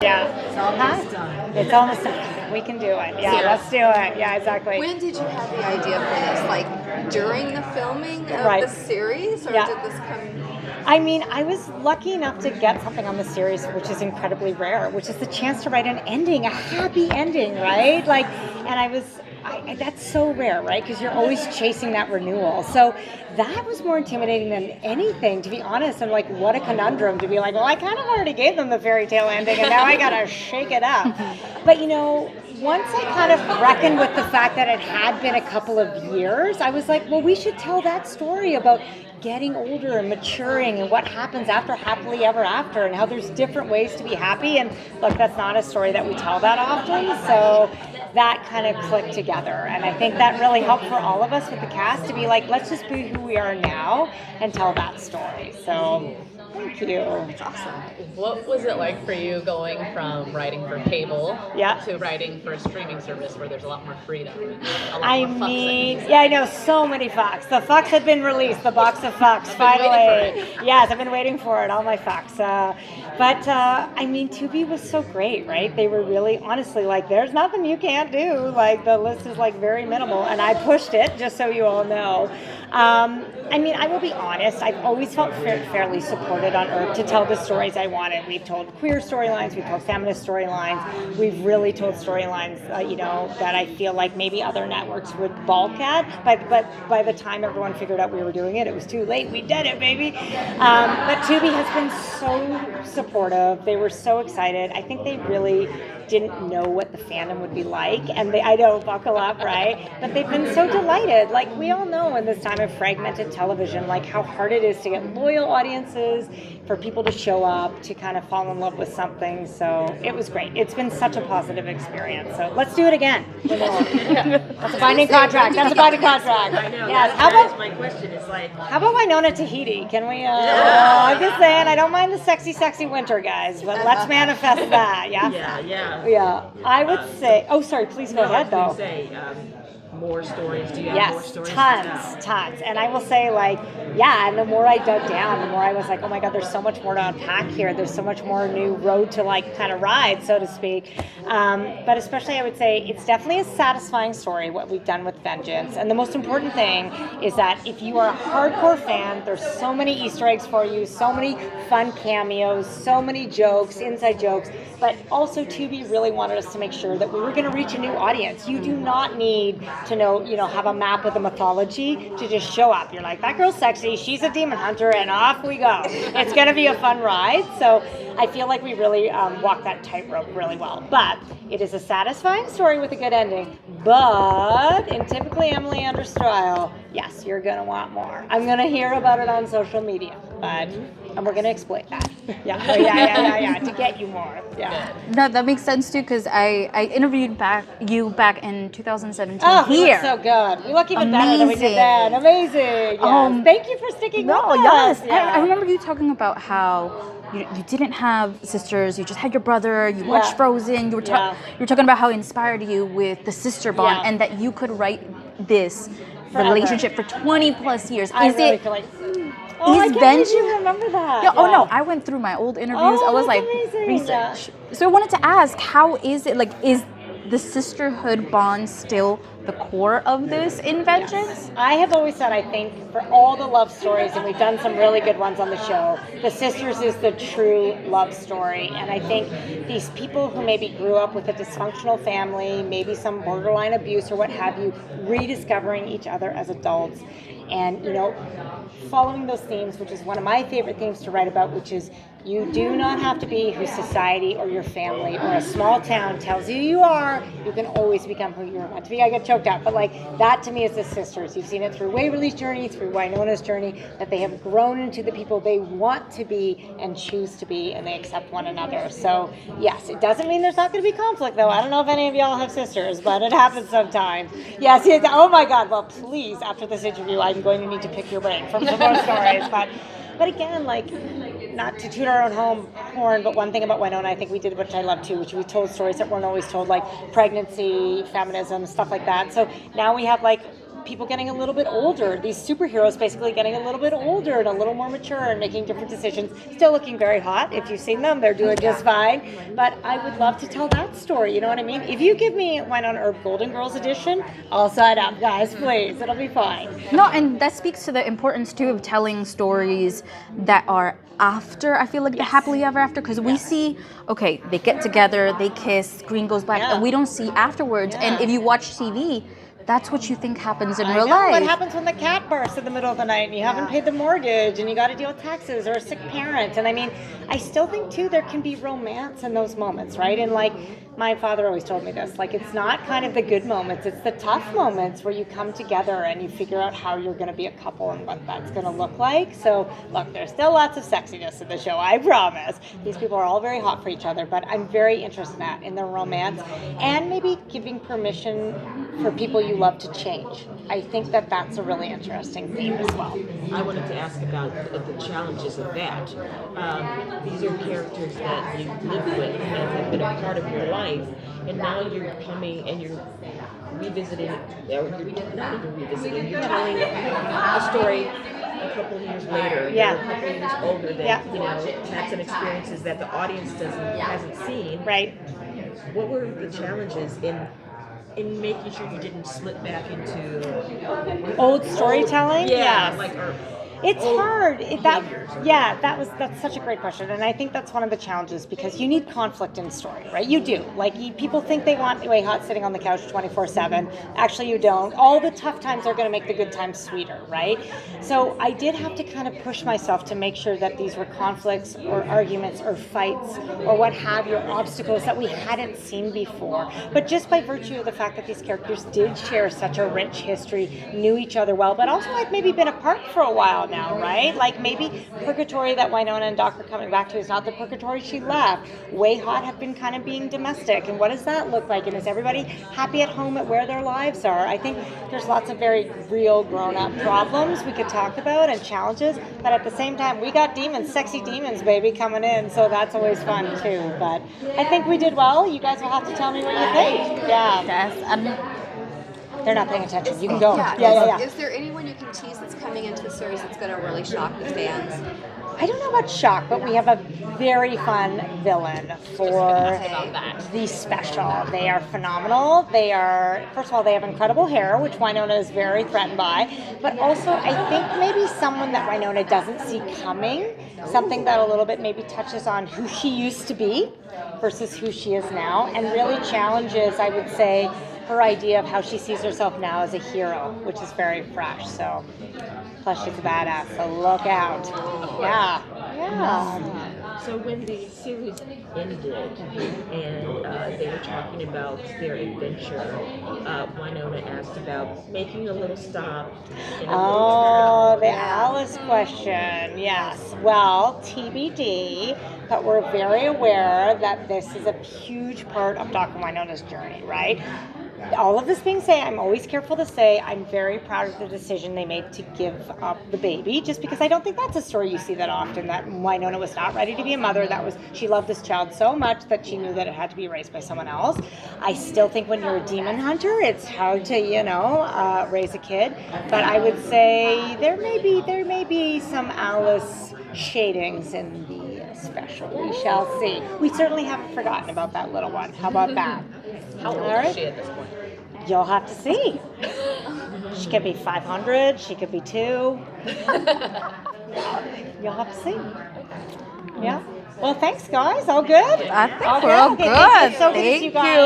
Yeah. It's almost done. It's almost done. We can do it. Yeah, let's do it. Yeah, exactly. When did you have the idea for this? Like during the filming of Right. the series, or Yeah. did this come? I mean, I was lucky enough to get something on the series, which is incredibly rare, which is the chance to write an ending, a happy ending, right? Like, and that's so rare, right? Because you're always chasing that renewal. So that was more intimidating than anything, to be honest. And like, what a conundrum to be like, well, I kind of already gave them the fairy tale ending, and now I gotta shake it up. But once I kind of reckoned with the fact that it had been a couple of years, I was like, well, we should tell that story about getting older and maturing and what happens after happily ever after and how there's different ways to be happy. And look, that's not a story that we tell that often. So that kind of clicked together. And I think that really helped for all of us with the cast to be like, let's just be who we are now and tell that story. So thank you. It's awesome. What was it like for you going from writing for cable to writing for a streaming service where there's a lot more freedom? And a lot more fucks? I know so many fucks. The fucks had been released, the box of fucks, finally. Yes, I've been waiting for it, all my fucks. But Tubi was so great, right? They were really, honestly, like, there's nothing you can't do. Like, the list is, like, very minimal, and I pushed it, just so you all know. I will be honest, I've always felt fairly supported on Earp to tell the stories I wanted. We've told queer storylines, we've told feminist storylines, we've really told storylines, that I feel like maybe other networks would balk at, but by the time everyone figured out we were doing it, it was too late. We did it, baby. But Tubi has been so supportive. They were so excited. I think they really didn't know what the fandom would be like, and I know, buckle up, right? But they've been so delighted. Like, we all know in this time of fragmented television, like, how hard it is to get loyal audiences, for people to show up, to kind of fall in love with something. So it was great. It's been such a positive experience. So let's do it again. That's a binding contract. That's a binding contract. I know. Yes. That is my question. Is like, how about Wynonna Tahiti? Can we? I'm just saying. I don't mind the sexy, sexy winter, guys, but let's manifest that. Yeah. Yeah. I would say. Oh, sorry. Please go ahead, though. More stories? Do you have more stories? Tons. And I will say, and the more I dug down, the more I was like, oh my God, there's so much more to unpack here. There's so much more new road to kind of ride, so to speak. But especially, I would say, it's definitely a satisfying story, what we've done with Vengeance. And the most important thing is that if you are a hardcore fan, there's so many Easter eggs for you, so many fun cameos, so many jokes, inside jokes. But also, Tubi really wanted us to make sure that we were going to reach a new audience. You do not need to know, have a map of the mythology to just show up. You're like, that girl's sexy, she's a demon hunter, and off we go. It's going to be a fun ride. So I feel like we really walked that tightrope really well. But it is a satisfying story with a good ending. But in typically Emily Andras style, yes, you're going to want more. I'm going to hear about it on social media, and we're going to exploit that. Yeah, to get you more. Yeah. No, that makes sense too, because I interviewed you back in 2017 here. We look so good. We look even better than we did then. Amazing. Yes. Thank you for sticking with us. Yes. Yeah. I remember you talking about how you didn't have sisters, you just had your brother, you watched Frozen, you were talking about how it inspired you with the sister bond, and that you could write this relationship for 20 plus years. I really feel like... I can't believe you remember that. Yeah. Oh no, I went through my old interviews. I was like, amazing. research. So I wanted to ask, how is it, is the sisterhood bond still the core of this in Vengeance? Yes. I have always said, I think, for all the love stories, and we've done some really good ones on the show, The Sisters is the true love story. And I think these people who maybe grew up with a dysfunctional family, maybe some borderline abuse or what have you, rediscovering each other as adults, and, following those themes, which is one of my favorite themes to write about, which is you do not have to be who society or your family or a small town tells you are. You can always become who you're meant to be. I get choked up, but that to me is the sisters. You've seen it through Waverly's journey, through Wynonna's journey, that they have grown into the people they want to be and choose to be, and they accept one another. So yes, it doesn't mean there's not going to be conflict, though. I don't know if any of y'all have sisters, but it happens sometimes. Yes, oh my God. Well, please, after this interview, I'm going to need to pick your brain from some more stories. But again, not to toot our own horn, but one thing about Wynonna, I think we did, which I love too, which we told stories that weren't always told, like pregnancy, feminism, stuff like that. So now we have people getting a little bit older, these superheroes basically getting a little bit older and a little more mature and making different decisions, still looking very hot. If you've seen them, they're doing just fine. But I would love to tell that story, you know what I mean? If you give me Wynonna Earp Golden Girls edition, I'll sign up, guys, please. It'll be fine. No, and that speaks to the importance too of telling stories that are after, I feel like, the happily ever after, because we see, okay, they get together, they kiss, screen goes black, and we don't see afterwards. And if you watch TV, that's what you think happens in real life. What happens when the cat bursts in the middle of the night and you haven't paid the mortgage and you got to deal with taxes or a sick parent? And I mean, I still think too there can be romance in those moments, right? And like my father always told me this, like it's not kind of the good moments, it's the tough moments where you come together and you figure out how you're going to be a couple and what that's going to look like. So look, there's still lots of sexiness in the show, I promise. These people are all very hot for each other, but I'm very interested in the romance and maybe giving permission for people you love to change. I think that that's a really interesting theme as well. I wanted to ask about the challenges of that. These are characters that you live with and have been a part of your life, and now you're coming and you're revisiting, or you're not even revisiting, you're telling a story a couple of years later, you're a couple of years older that you know, had some experiences that the audience hasn't seen. Right. What were the challenges in making sure you didn't slip back into old storytelling? Like it's hard. That's such a great question, and I think that's one of the challenges because you need conflict in story, right? You do. Like people think they want Way Hot sitting on the couch 24/7. Actually, you don't. All the tough times are going to make the good times sweeter, right? So I did have to kind of push myself to make sure that these were conflicts or arguments or fights or what have you, or obstacles that we hadn't seen before. But just by virtue of the fact that these characters did share such a rich history, knew each other well, but also had maybe been apart for a while now, right? Like maybe purgatory that Wynonna and Doc are coming back to is not the purgatory she left. Way Hot have been kind of being domestic, and what does that look like? And is everybody happy at home at where their lives are? I think there's lots of very real grown-up problems we could talk about and challenges, but at the same time, we got demons, sexy demons, baby, coming in, so that's always fun too. But I think we did well. You guys will have to tell me what you think. They're not paying attention. You can go. Is there anyone you can tease that's coming into the series that's going to really shock the fans? I don't know about shock, but we have a very fun villain for the special. They are phenomenal. They are, first of all, they have incredible hair, which Wynonna is very threatened by, but also I think maybe someone that Wynonna doesn't see coming, something that a little bit maybe touches on who she used to be versus who she is now, and really challenges, I would say, her idea of how she sees herself now as a hero, which is very fresh. So, plus she's a badass, so look out. So when the series ended and they were talking about their adventure, Wynonna asked about making a little stop. The Alice question, yes. Well, TBD, but we're very aware that this is a huge part of Dr. Wynonna's journey, right? All of this being said, I'm always careful to say I'm very proud of the decision they made to give up the baby, just because I don't think that's a story you see that often, that Wynonna was not ready to be a mother. She loved this child so much that she knew that it had to be raised by someone else. I still think when you're a demon hunter, it's hard to, raise a kid. But I would say there may be some Alice shadings in the special. We shall see. We certainly haven't forgotten about that little one. How about that? How old is she at this point? You'll have to see. She could be 500. She could be 2. You'll have to see. Yeah. Well, thanks, guys. All good? I think we're all good. So good to see you guys.